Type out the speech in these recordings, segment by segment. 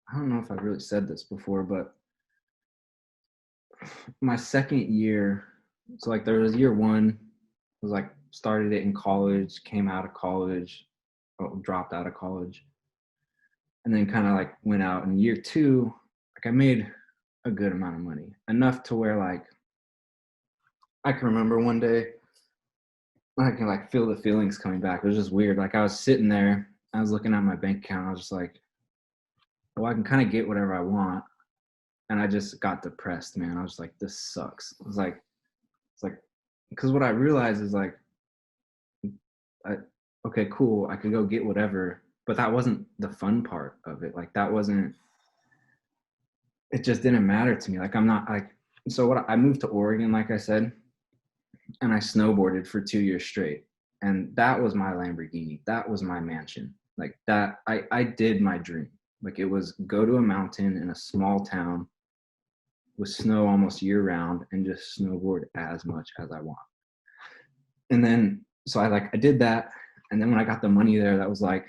I don't know if I've really said this before, but my second year, so like there was year one, was like started it in college, came out of college, dropped out of college, and then kind of like went out. In year two, like I made a good amount of money, enough to where like I can remember one day I can like feel the feelings coming back. It was just weird. Like I was sitting there, I was looking at my bank account, I was just like, well, I can kind of get whatever I want. And I just got depressed, man. I was like, this sucks. It's like, because what I realized is like, I, okay, cool, I could go get whatever, but that wasn't the fun part of it. Like that wasn't, it just didn't matter to me. Like I'm not like, so what I moved to Oregon, like I said, and I snowboarded for 2 years straight. And that was my Lamborghini. That was my mansion. Like that, I did my dream. Like it was go to a mountain in a small town with snow almost year round and just snowboard as much as I want. And then, so I did that. And then when I got the money there, that was like,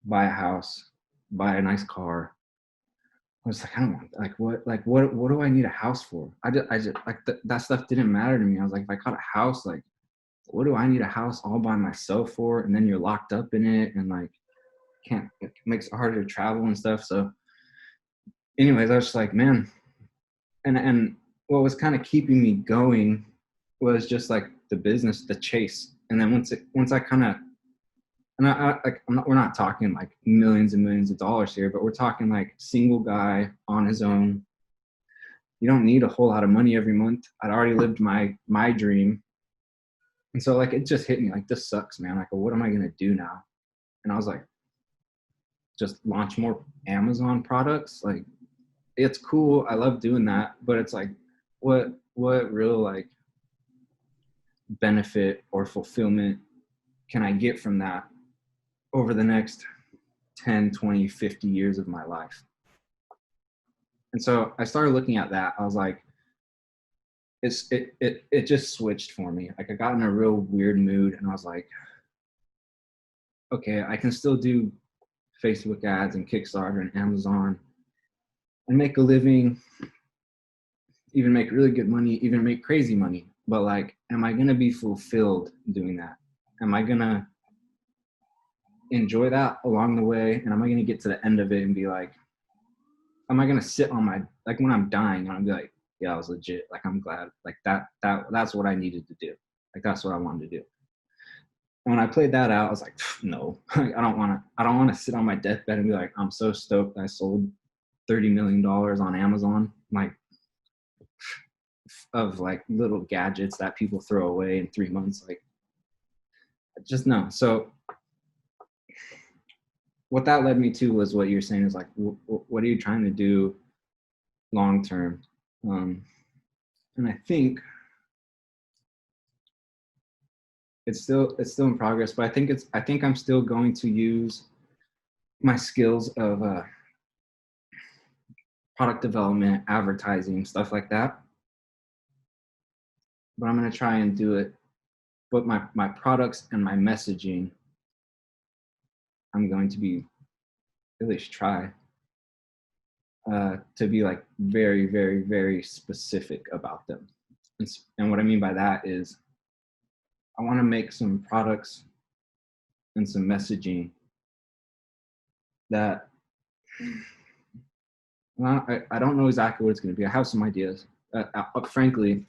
buy a house, buy a nice car. I was like, I don't want what do I need a house for? I just like that stuff didn't matter to me. I was like, if I got a house, like, what do I need a house all by myself for? And then you're locked up in it and like can't, it makes it harder to travel and stuff. So anyways, I was just like, man, and what was kind of keeping me going was just like the business, the chase. And then once I kind of, and I like we're not talking like millions and millions of dollars here, but we're talking like single guy on his own. You don't need a whole lot of money every month. I'd already lived my dream. And so like it just hit me like, this sucks, man. Like, well, what am I gonna do now? And I was like, just launch more Amazon products. Like it's cool. I love doing that, but it's like, what real like benefit or fulfillment can I get from that over the next 10, 20, 50 years of my life? And so I started looking at that. I was like, it just switched for me. Like I got in a real weird mood and I was like, okay, I can still do Facebook ads and Kickstarter and Amazon and make a living, even make really good money, even make crazy money. But like, am I gonna be fulfilled doing that? Am I gonna enjoy that along the way? And am I gonna get to the end of it and be like, am I gonna sit on my, like when I'm dying and I'm be like, yeah, I was legit. Like I'm glad. Like that's what I needed to do. Like that's what I wanted to do. And when I played that out, I was like, no, I don't wanna sit on my deathbed and be like, I'm so stoked I sold $30 million on Amazon. Like of like little gadgets that people throw away in 3 months. Like just no. So what that led me to was what you're saying is like, what are you trying to do long term? And I think it's still in progress, but I think I'm still going to use my skills of product development, advertising, stuff like that. But I'm going to try and do it. But my products and my messaging, I'm going to be at least try to be like very, very, very specific about them. And what I mean by that is I want to make some products and some messaging that well, I don't know exactly what it's going to be. I have some ideas. Frankly,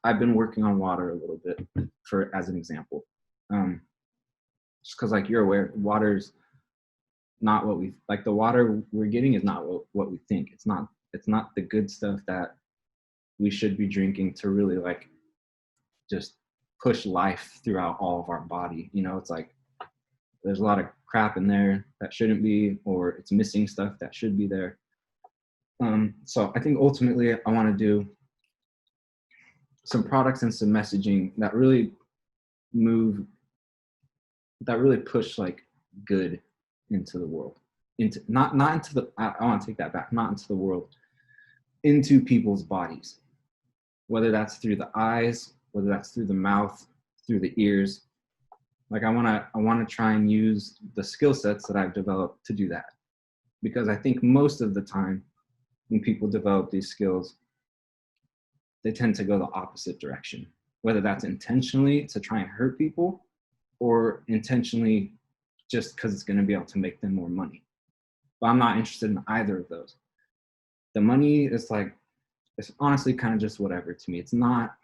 I've been working on water a little bit for as an example. Just because like you're aware, water's not what we like. The water we're getting is not what we think. It's not the good stuff that we should be drinking to really like just push life throughout all of our body. You know, it's like there's a lot of crap in there that shouldn't be, or it's missing stuff that should be there. So I think ultimately I want to do some products and some messaging that really move, that really push like good into the world, into not into the. I want to take that back. Not into the world, into people's bodies, whether that's through the eyes, whether that's through the mouth, through the ears. Like I want to try and use the skill sets that I've developed to do that. because I think most of the time when people develop these skills, they tend to go the opposite direction, whether that's intentionally to try and hurt people or intentionally just because it's going to be able to make them more money. But I'm not interested in either of those. The money is like, it's honestly kind of just whatever to me. It's not,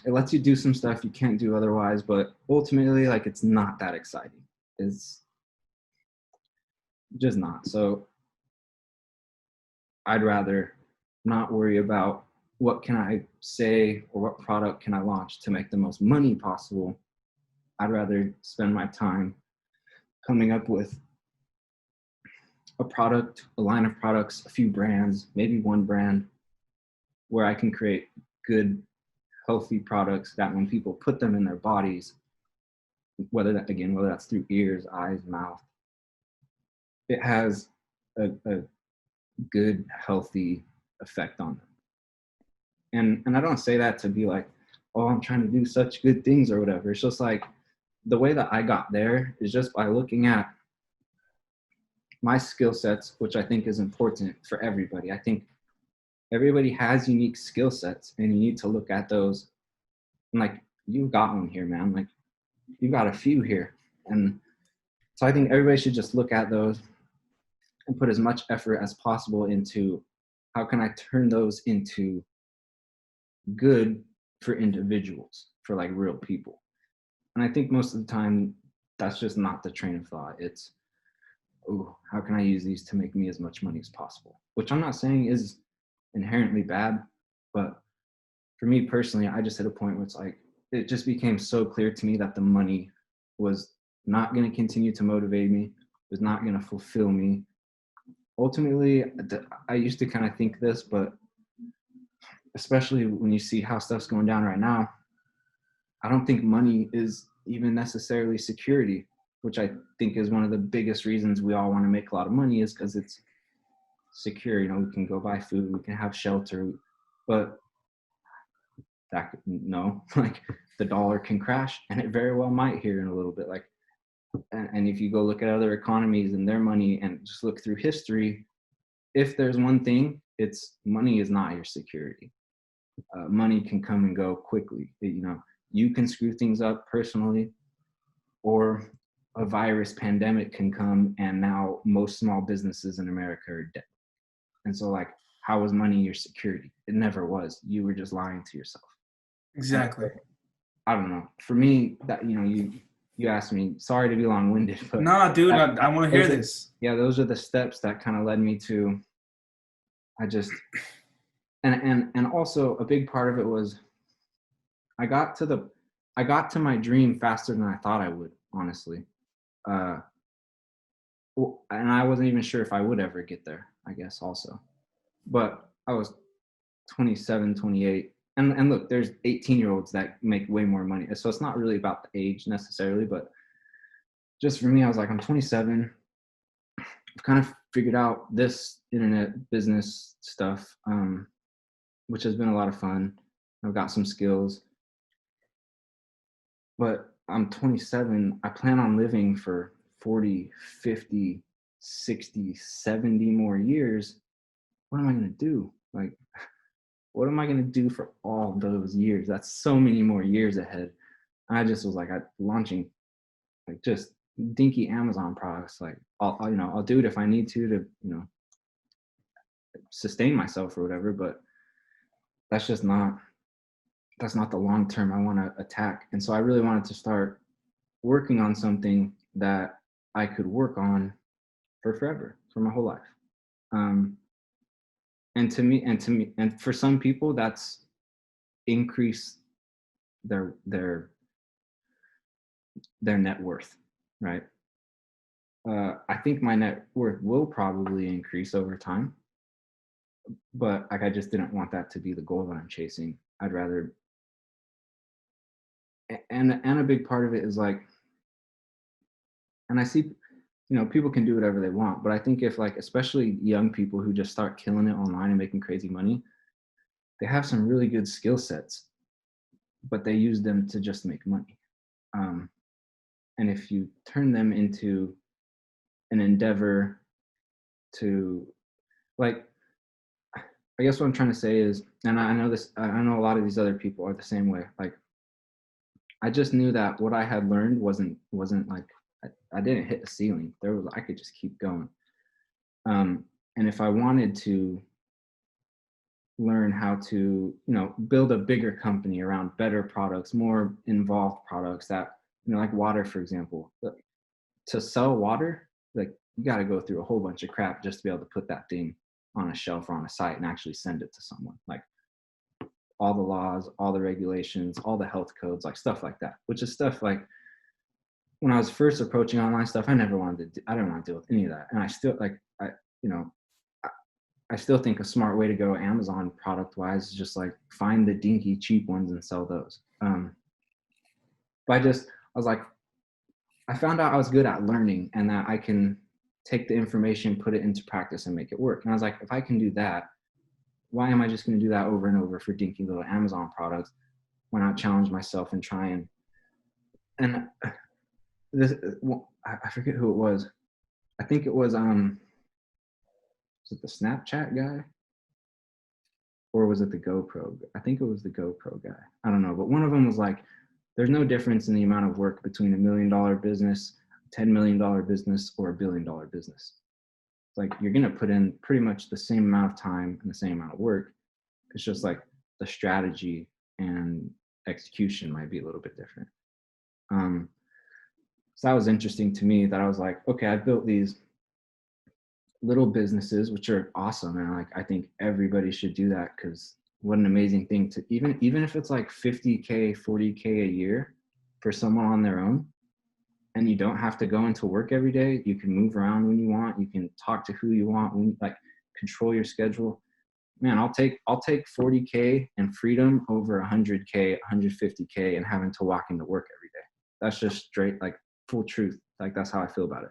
it lets you do some stuff you can't do otherwise, but ultimately, like, it's not that exciting. It's just not. So I'd rather not worry about what can I say or what product can I launch to make the most money possible. I'd rather spend my time coming up with a product, a line of products, a few brands, maybe one brand, where I can create good, healthy products that when people put them in their bodies, whether that's through ears, eyes, mouth, it has a good, healthy effect on them. And I don't say that to be like, oh, I'm trying to do such good things or whatever. It's just like the way that I got there is just by looking at my skill sets, which I think is important for everybody. I think everybody has unique skill sets, and you need to look at those. And like, you've got one here, man. Like, you've got a few here. And so I think everybody should just look at those and put as much effort as possible into how can I turn those into good for individuals, for like real people. And I think most of the time that's just not the train of thought. It's, oh, how can I use these to make me as much money as possible? Which I'm not saying is inherently bad, but for me personally, I just hit a point where it's like, it just became so clear to me that the money was not going to continue to motivate me, was not going to fulfill me. Ultimately, I used to kind of think this, but especially when you see how stuff's going down right now, I don't think money is even necessarily security, which I think is one of the biggest reasons we all want to make a lot of money, is because it's secure. You know, we can go buy food, we can have shelter, but that, no, like, the dollar can crash, and it very well might here in a little bit. Like, and if you go look at other economies and their money and just look through history, if there's one thing, it's money is not your security. Money can come and go quickly. You know, you can screw things up personally, or a virus pandemic can come, and now most small businesses in America are dead. And so, like, how was money your security? It never was. You were just lying to yourself. Exactly. I don't know. For me, that, you know, you asked me. Sorry to be long-winded, but Nah, dude, that, I want to hear this. yeah, those are the steps that kind of led me to. I just and also a big part of it was I got to my dream faster than I thought I would, honestly. Uh, and I wasn't even sure if I would ever get there, I guess, also. But I was 27, 28. And look, there's 18-year-olds that make way more money. So it's not really about the age necessarily, but just for me, I was like, I'm 27. I've kind of figured out this internet business stuff, which has been a lot of fun. I've got some skills, but I'm 27. I plan on living for 40, 50, 60, 70 more years. What am I going to do? Like, what am I going to do for all those years? That's so many more years ahead. I just was like, launching like just dinky Amazon products. Like, I'll do it if I need to, sustain myself or whatever, but that's just not, that's not the long term I want to attack. And so I really wanted to start working on something that I could work on for forever, for my whole life. Um, and for some people, that's increase their net worth, right? I think my net worth will probably increase over time, but like, I just didn't want that to be the goal that I'm chasing. I'd rather, and a big part of it is like, and I see, people can do whatever they want, but I think if, like, especially young people who just start killing it online and making crazy money, they have some really good skill sets, but they use them to just make money. Um, And if you turn them into an endeavor to, like, I guess what I'm trying to say is, and I know this, I know a lot of these other people are the same way. Like, I just knew that what I had learned wasn't like, I didn't hit a ceiling. There was, I could just keep going. And if I wanted to learn how to, build a bigger company around better products, more involved products that, like water, for example, to sell water, like you got to go through a whole bunch of crap just to be able to put that thing on a shelf or on a site and actually send it to someone. Like all the laws, all the regulations, all the health codes, like stuff like that, which is stuff like when I was first approaching online stuff, I never wanted to, I don't want to deal with any of that. And I still like, you know, I, I still think a smart way to go Amazon product wise is just like find the dinky cheap ones and sell those. But I was like, I found out I was good at learning and that I can take the information, put it into practice and make it work. And I was like, if I can do that, why am I just going to do that over and over for dinky little Amazon products? Why not challenge myself and try and this, I forget who it was. I think it was it the Snapchat guy? Or was it the GoPro? I think it was the GoPro guy. I don't know. But one of them was like, there's no difference in the amount of work between $1 million business, $10 million business, or $1 billion business. It's like you're going to put in pretty much the same amount of time and the same amount of work. It's just like the strategy and execution might be a little bit different. So that was interesting to me that I was like, okay, I built these little businesses, which are awesome. And like, I think everybody should do that because what an amazing thing to even if it's like 50K, 40K a year for someone on their own, and you don't have to go into work every day. You can move around when you want. You can talk to who you want, when like control your schedule. Man, I'll take 40K and freedom over 100K, 150K and having to walk into work every day. That's just straight, like full truth. Like that's how I feel about it.